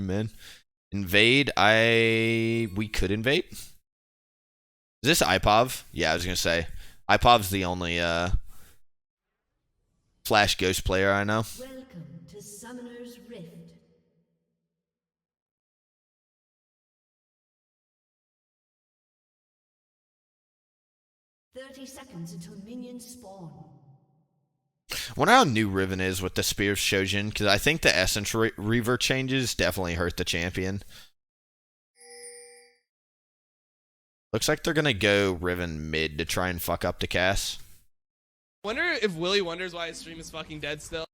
man. Invade, we could invade. Is this IPOV? Yeah, I was gonna say. IPOV's the only Flash Ghost player I know. Welcome to Summoner's Rift. Seconds until minions spawn. I wonder how new Riven is with the Spear of Shojin, because I think the Essence Reaver changes definitely hurt the champion. Looks like they're gonna go Riven mid to try and fuck up the Cass. Wonder if Willie wonders why his stream is fucking dead still.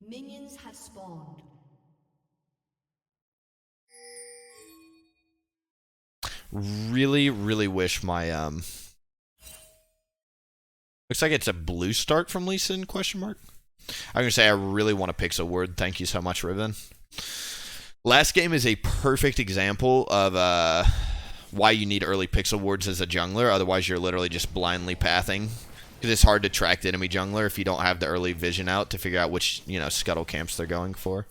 Minions have spawned. Really, really wish my looks like it's a blue start from Lee Sin, question mark. I'm gonna say I really want a Pixel Word. Thank you so much, Riven. Last game is a perfect example of why you need early Pixel Wards as a jungler. Otherwise, you're literally just blindly pathing. Because it's hard to track the enemy jungler if you don't have the early vision out to figure out which, scuttle camps they're going for.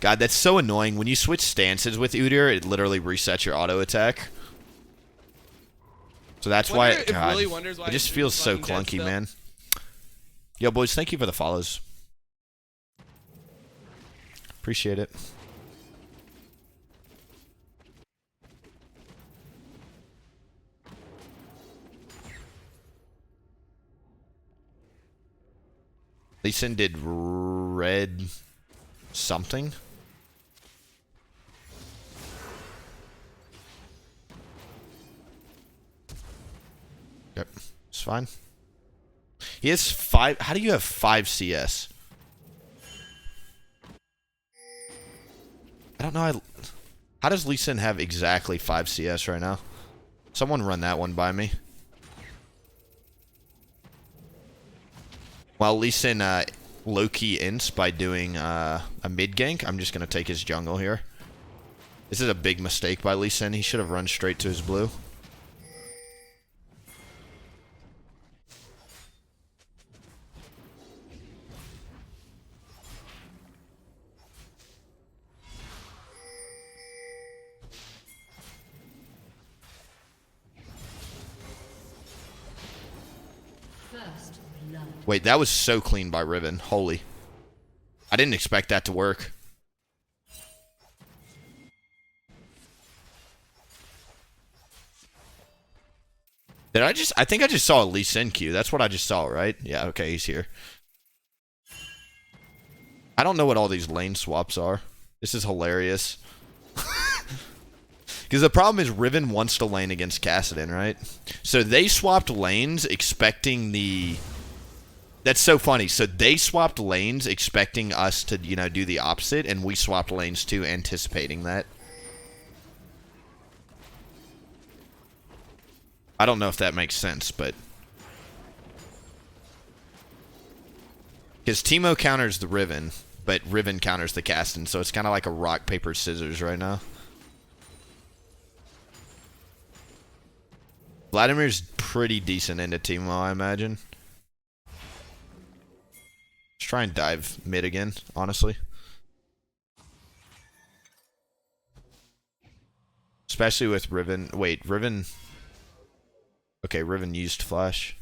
God, that's so annoying. When you switch stances with Udyr, it literally resets your auto attack. So that's why, God, it just feels so clunky, man. Yo, boys, thank you for the follows. Appreciate it. Lee Sin did red something. Yep, it's fine. He has 5. How do you have 5 CS? I don't know. How does Lee Sin have exactly 5 CS right now? Someone run that one by me. While Lee Sin low-key ints by doing a mid gank, I'm just going to take his jungle here. This is a big mistake by Lee Sin. He should have run straight to his blue. Wait, that was so clean by Riven. Holy. I didn't expect that to work. I think I just saw a Lee Sin Q. That's what I just saw, right? Yeah, okay, he's here. I don't know what all these lane swaps are. This is hilarious. Because the problem is Riven wants to lane against Kassadin, right? So they swapped lanes expecting the... That's so funny. So they swapped lanes expecting us to, do the opposite, and we swapped lanes too, anticipating that. I don't know if that makes sense, but... Because TEEMO counters the Riven, but Riven counters the Kassadin, so it's kind of like a rock, paper, scissors right now. Vladimir's pretty decent into TEEMO, I imagine. Let's try and dive mid again, honestly. Especially with Riven. Wait, Riven... Okay, Riven used flash.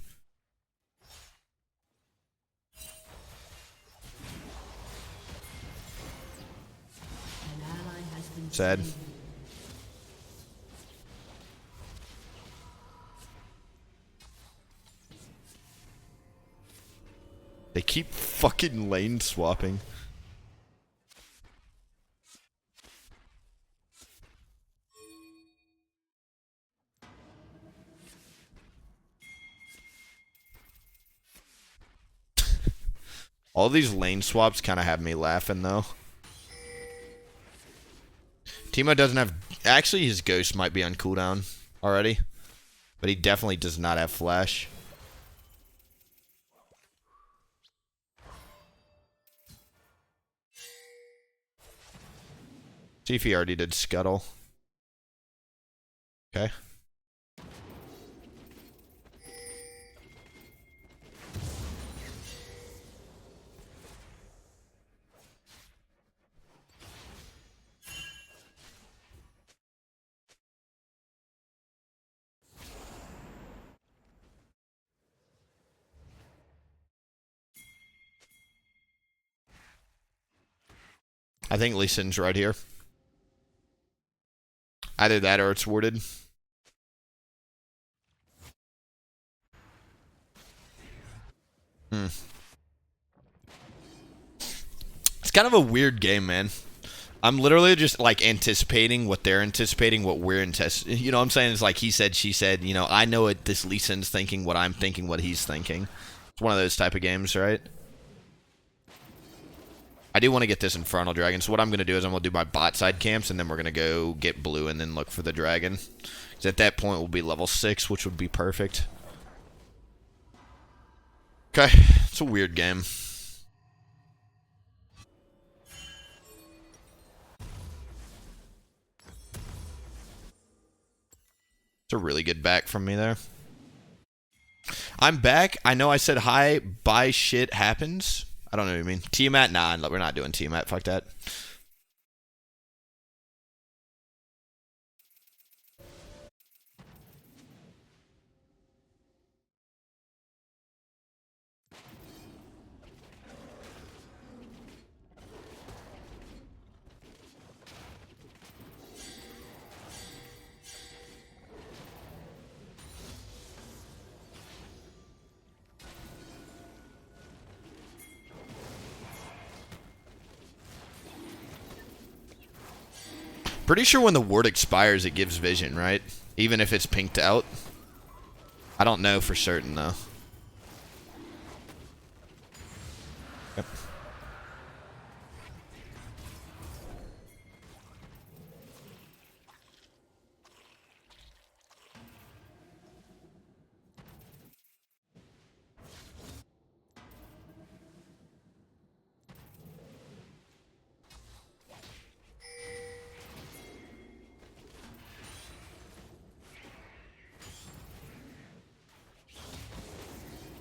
Sad. They keep fucking lane swapping. All these lane swaps kind of have me laughing, though. TEEMO doesn't have... Actually, his ghost might be on cooldown already. But he definitely does not have flash. See if he already did scuttle. Okay. I think Lee Sin's right here. Either that or it's warded. It's kind of a weird game, man. I'm literally just like anticipating what they're anticipating, what we're anticipating. You know what I'm saying? It's like he said, she said. You know, I know what this Lee Sin's thinking, what I'm thinking, what he's thinking. It's one of those type of games, right? I do want to get this Infernal Dragon, so what I'm going to do is I'm going to do my bot side camps, and then we're going to go get blue and then look for the dragon. Because at that point, we'll be level 6, which would be perfect. Okay, it's a weird game. It's a really good back from me there. I'm back. I know I said hi, bye, shit happens. I don't know what you mean. Tiamat? Nah, we're not doing Tiamat. Fuck that. Pretty sure when the ward expires, it gives vision, right? Even if it's pinked out. I don't know for certain, though. Yep.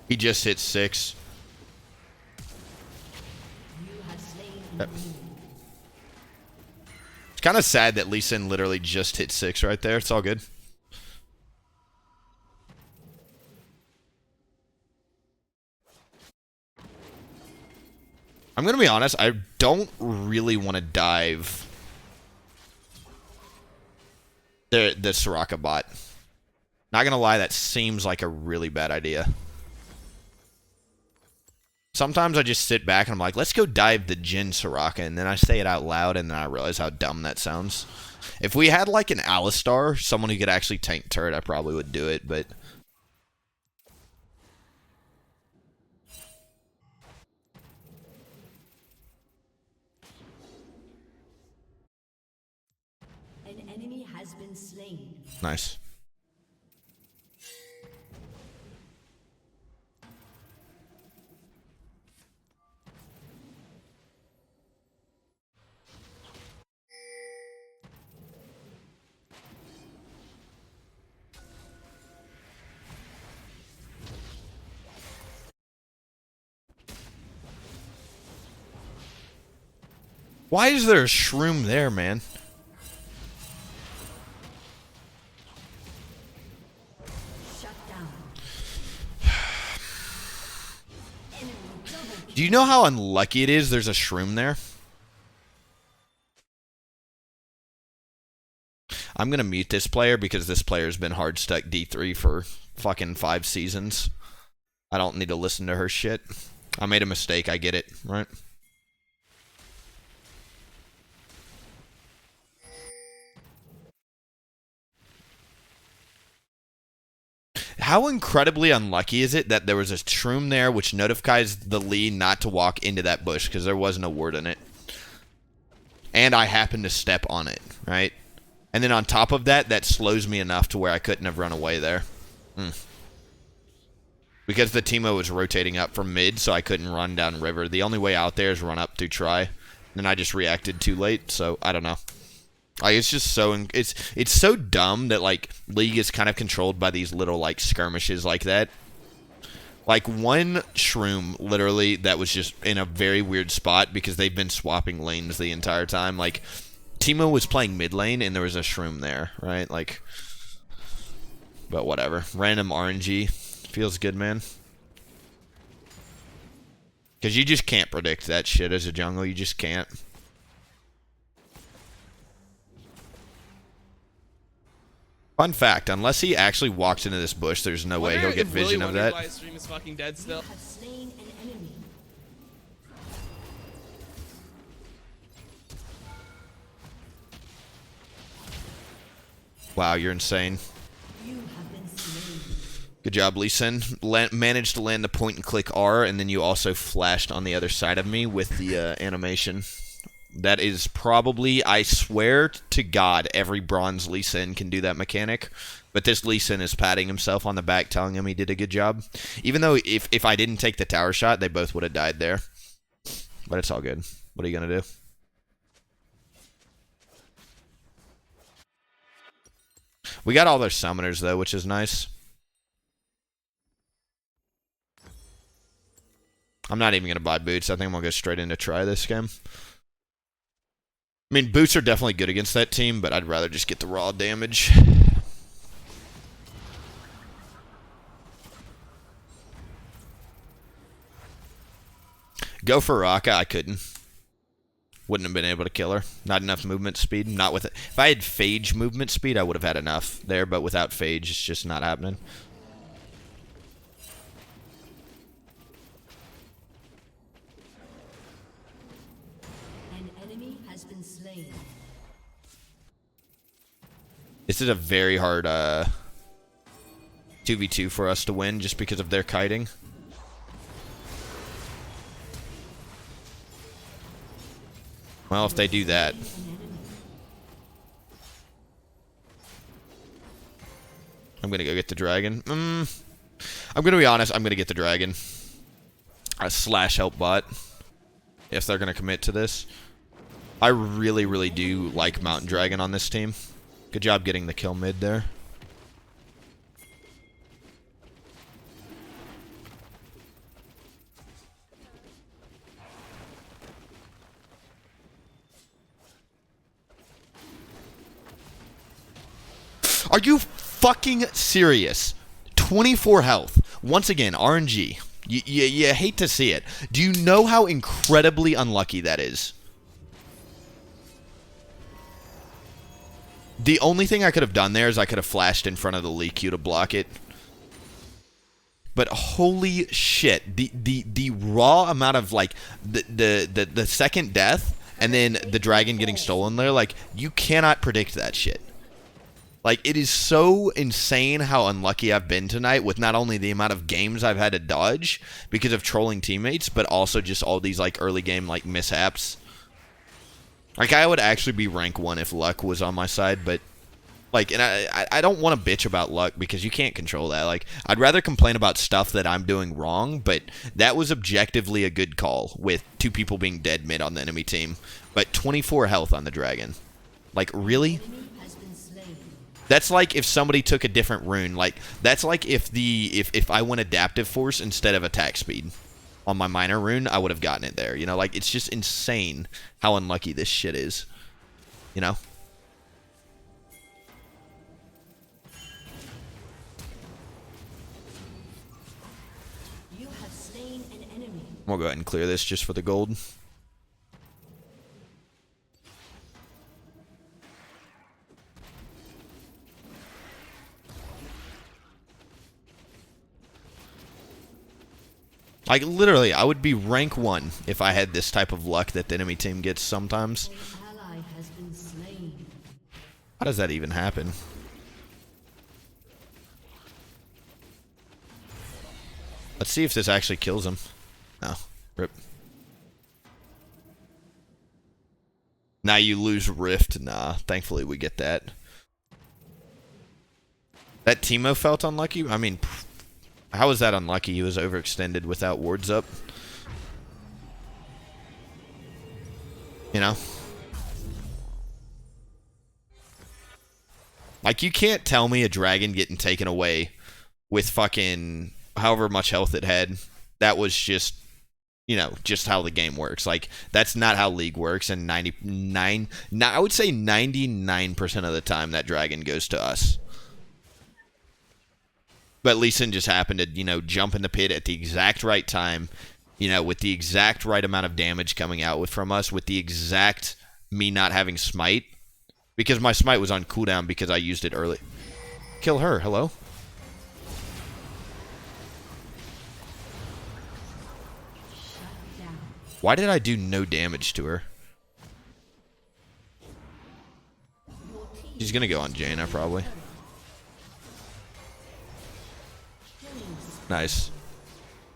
He just hit 6. Yep. It's kind of sad that Lee Sin literally just hit 6 right there. It's all good. I'm going to be honest. I don't really want to dive the Soraka bot. Not going to lie, that seems like a really bad idea. Sometimes I just sit back and I'm like, let's go dive the Jhin Soraka, and then I say it out loud, and then I realize how dumb that sounds. If we had like an Alistar, someone who could actually tank turret, I probably would do it, but... An enemy has been slain. Nice. Why is there a shroom there, man? Shut down. Enemy double kill. Do you know how unlucky it is there's a shroom there? I'm gonna mute this player because this player's been hard stuck D3 for fucking 5 seasons. I don't need to listen to her shit. I made a mistake, I get it, right? How incredibly unlucky is it that there was a shroom there which notifies the Lee not to walk into that bush because there wasn't a ward in it. And I happened to step on it, right? And then on top of that, that slows me enough to where I couldn't have run away there. Because the TEEMO was rotating up from mid, so I couldn't run down river. The only way out there is run up through try. And I just reacted too late, so I don't know. Like it's just so it's so dumb that like League is kind of controlled by these little like skirmishes like that. Like one shroom literally that was just in a very weird spot because they've been swapping lanes the entire time. Like TEEMO was playing mid lane and there was a shroom there, right? Like, but whatever. Random RNG feels good, man. Because you just can't predict that shit as a jungle. You just can't. Fun fact, unless he actually walks into this bush, there's no way he'll get vision of that. Why his stream is fucking dead still. Have slain an enemy. Wow, you're insane. You have been slain. Good job, Lee Sin. Managed to land the point and click R, and then you also flashed on the other side of me with the animation. That is probably, I swear to God, every bronze Lee Sin can do that mechanic. But this Lee Sin is patting himself on the back, telling him he did a good job. Even though if I didn't take the tower shot, they both would have died there. But it's all good. What are you going to do? We got all their summoners, though, which is nice. I'm not even going to buy boots. I think I'm going to go straight into try this game. I mean, boots are definitely good against that team, but I'd rather just get the raw damage. Go for Raka, I couldn't. Wouldn't have been able to kill her. Not enough movement speed. Not with it. If I had Phage movement speed, I would have had enough there, but without Phage, it's just not happening. This is a very hard 2v2 for us to win just because of their kiting. Well, if they do that. I'm going to go get the dragon. I'm going to be honest, I'm going to get the dragon. Slash help bot. If they're going to commit to this. I really, really do like Mountain Dragon on this team. Good job getting the kill mid there. Are you fucking serious? 24 health. Once again, RNG. You hate to see it. Do you know how incredibly unlucky that is? The only thing I could have done there is I could have flashed in front of the Lee Q to block it. But holy shit, the raw amount of like the second death and then the dragon getting stolen there, like you cannot predict that shit. Like it is so insane how unlucky I've been tonight with not only the amount of games I've had to dodge because of trolling teammates, but also just all these like early game like mishaps. Like, I would actually be rank 1 if luck was on my side, but, like, and I don't want to bitch about luck because you can't control that. Like, I'd rather complain about stuff that I'm doing wrong, but that was objectively a good call with 2 people being dead mid on the enemy team. But 24 health on the dragon. Like, really? That's like if somebody took a different rune. Like, that's like if I went adaptive force instead of attack speed. On my minor rune, I would have gotten it there. You know, like, it's just insane how unlucky this shit is. You know? You have slain an enemy. We'll go ahead and clear this just for the gold. Like, literally, I would be rank 1 if I had this type of luck that the enemy team gets sometimes. An ally has been slain. How does that even happen? Let's see if this actually kills him. No. Rip. Now you lose Rift. Nah, thankfully we get that. That TEEMO felt unlucky? I mean, how was that unlucky? He was overextended without wards up. You know? Like, you can't tell me a dragon getting taken away with fucking however much health it had. That was just, you know, just how the game works. Like, that's not how League works, and I would say 99% of the time that dragon goes to us. But Lee Sin just happened to, you know, jump in the pit at the exact right time, you know, with the exact right amount of damage coming out from us, with the exact me not having smite, because my smite was on cooldown because I used it early. Kill her, hello? Why did I do no damage to her? She's gonna go on Jaina, probably. Nice.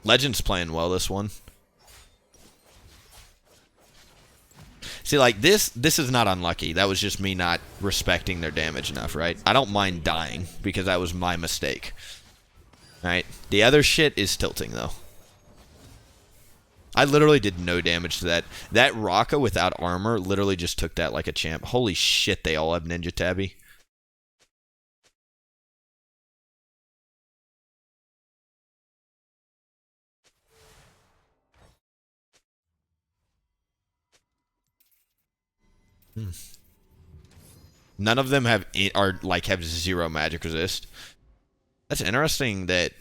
Legend's playing well this one. See, like, this is not unlucky. That was just me not respecting their damage enough, right? I don't mind dying, because that was my mistake. Alright? The other shit is tilting, though. I literally did no damage to that. That Raka without armor literally just took that like a champ. Holy shit, they all have Ninja Tabby. None of them have zero magic resist. That's interesting that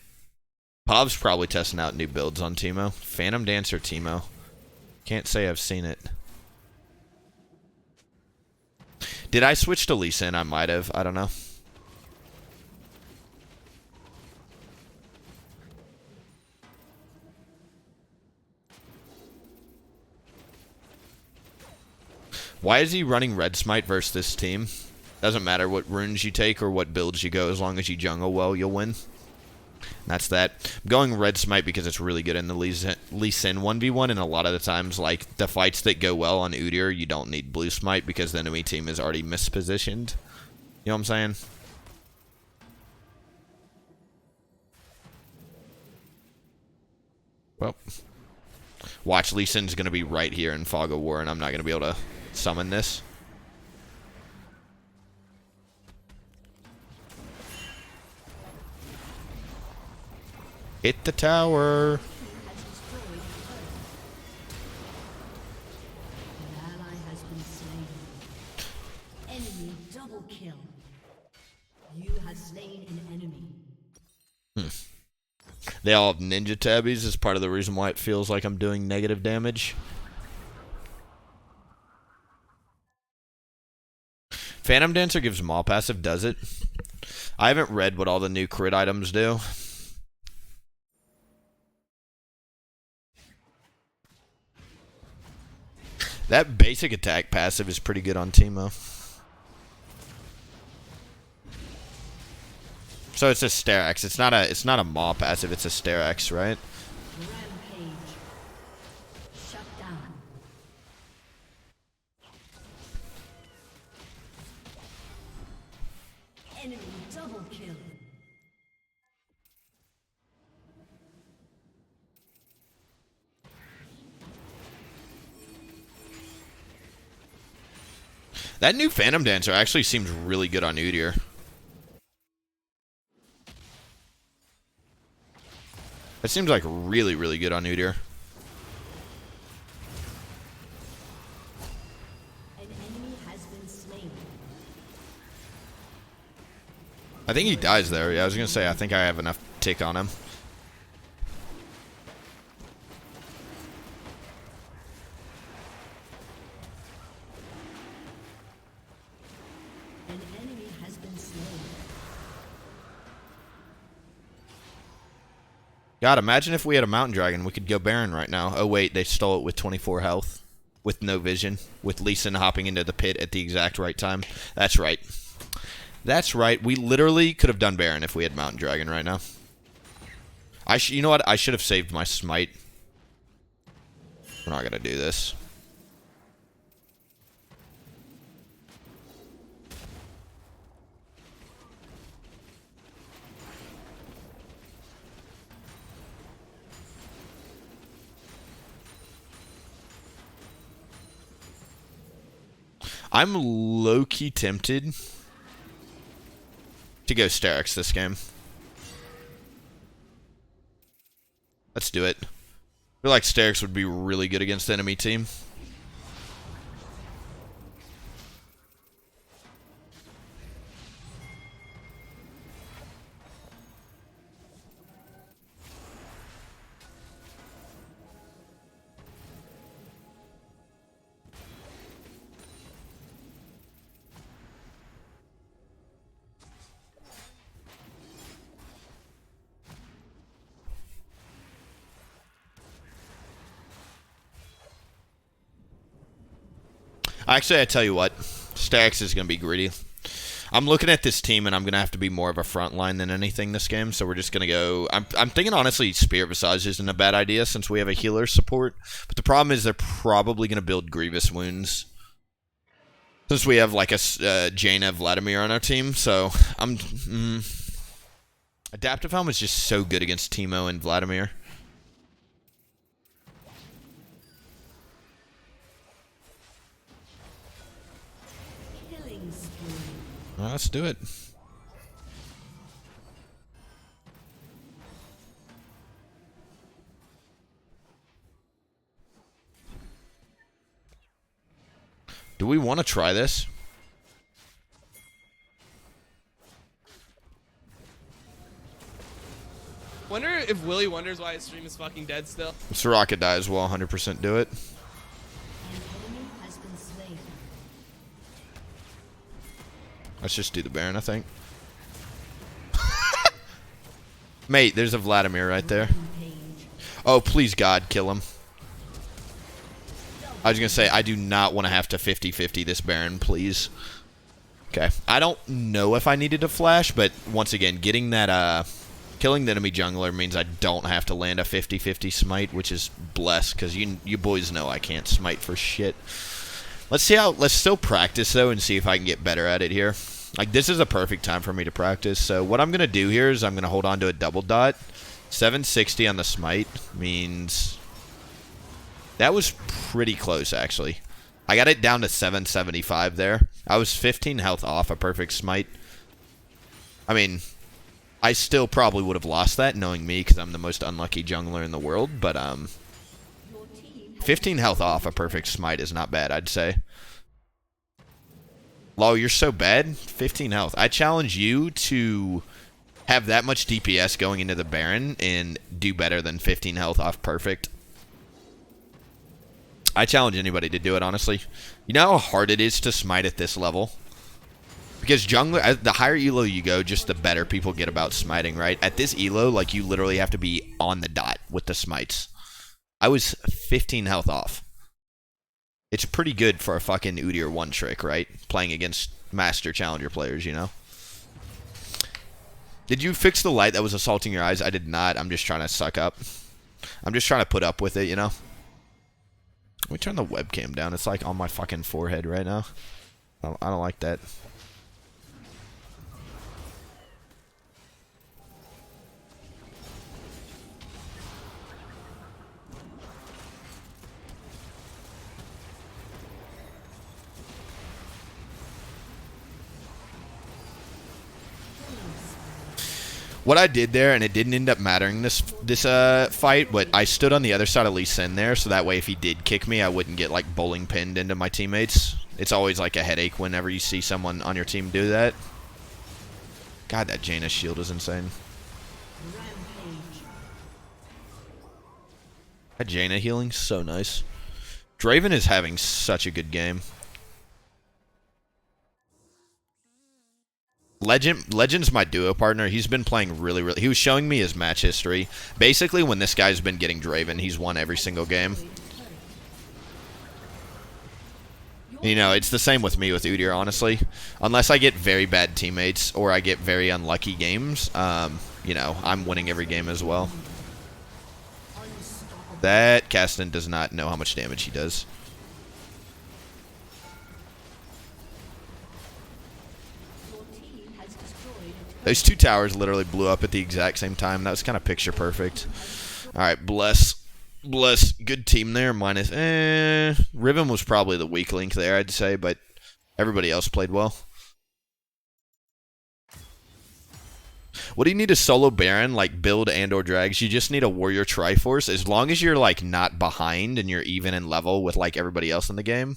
Pov's probably testing out new builds on TEEMO. Phantom Dancer TEEMO. Can't say I've seen it. Did I switch to Lee Sin? I might have. I don't know. Why is he running Red Smite versus this team? Doesn't matter what runes you take or what builds you go. As long as you jungle well, you'll win. That's that. I'm going Red Smite because it's really good in the Lee Sin 1v1, and a lot of the times, like, the fights that go well on Udyr, you don't need Blue Smite because the enemy team is already mispositioned. You know what I'm saying? Well, watch, Lee Sin's going to be right here in Fog of War, and I'm not going to be able to summon this. Hit the tower. An ally has been slain. Enemy double kill. You have slain an enemy. They all have ninja tabbies as part of the reason why it feels like I'm doing negative damage. Phantom Dancer gives Maw passive, does it? I haven't read what all the new crit items do. That basic attack passive is pretty good on TEEMO. So it's a Sterax. It's not a Maw passive, it's a Sterax, right? Rampage. Shut down. Enemy double kill. That new Phantom Dancer actually seems really good on Udyr. That seems like really, really good on Udyr. An enemy has been slain. I think he dies there. Yeah, I was going to say, I think I have enough tick on him. An enemy has been slain. God, imagine if we had a Mountain Dragon. We could go Baron right now. Oh, wait, they stole it with 24 health. With no vision. With Lee Sin hopping into the pit at the exact right time. That's right. That's right. We literally could have done Baron if we had Mountain Dragon right now. You know what? I should have saved my smite. We're not going to do this. I'm low-key tempted to go Sterix this game. Let's do it. I feel like Sterix would be really good against the enemy team. Actually, I tell you what, Stax is going to be greedy. I'm looking at this team, and I'm going to have to be more of a front line than anything this game, so we're just going to go... I'm thinking, honestly, Spirit Visage isn't a bad idea since we have a healer support, but the problem is they're probably going to build Grievous Wounds since we have, like, a Jaina Vladimir on our team, so I'm... Adaptive Helm is just so good against TEEMO and Vladimir. Well, let's do it. Do we want to try this? Wonder if Willie wonders why his stream is fucking dead still. Soraka dies, we'll 100% do it. Let's just do the Baron, I think. Mate, there's a Vladimir right there. Oh, please God, kill him. I was going to say, I do not want to have to 50-50 this Baron, please. Okay. I don't know if I needed to flash, but once again, getting that, killing the enemy jungler means I don't have to land a 50-50 smite, which is blessed, because you boys know I can't smite for shit. Let's still practice, though, and see if I can get better at it here. Like, this is a perfect time for me to practice. So what I'm going to do here is I'm going to hold on to a double dot. 760 on the smite means... That was pretty close, actually. I got it down to 775 there. I was 15 health off a perfect smite. I mean, I still probably would have lost that, knowing me, because I'm the most unlucky jungler in the world. But, 15 health off a perfect smite is not bad, I'd say. Law, you're so bad. 15 health. I challenge you to have that much DPS going into the Baron and do better than 15 health off perfect. I challenge anybody to do it, honestly. You know how hard it is to smite at this level? Because jungler, the higher elo you go, just the better people get about smiting, right? At this elo, like, you literally have to be on the dot with the smites. I was 15 health off. It's pretty good for a fucking Udyr one trick, right? Playing against master challenger players, you know? Did you fix the light that was assaulting your eyes? I did not. I'm just trying to suck up. I'm just trying to put up with it, you know? Let me turn the webcam down. It's like on my fucking forehead right now. I don't like that. What I did there, and it didn't end up mattering this fight, but I stood on the other side of Lee Sin there, so that way if he did kick me, I wouldn't get, like, bowling pinned into my teammates. It's always, like, a headache whenever you see someone on your team do that. God, that Jaina shield is insane. That Jaina healing's so nice. Draven is having such a good game. Legend's my duo partner. He's been playing really... He was showing me his match history. Basically, when this guy's been getting Draven, he's won every single game. You know, it's the same with me with Udyr, honestly. Unless I get very bad teammates or I get very unlucky games, you know, I'm winning every game as well. That Caston does not know how much damage he does. Those two towers literally blew up at the exact same time. That was kind of picture perfect. Alright, bless. Bless. Good team there. Minus. Riven was probably the weak link there, I'd say, but everybody else played well. What do you need to solo Baron, like build and or drags? You just need a warrior Triforce. As long as you're like not behind and you're even in level with like everybody else in the game.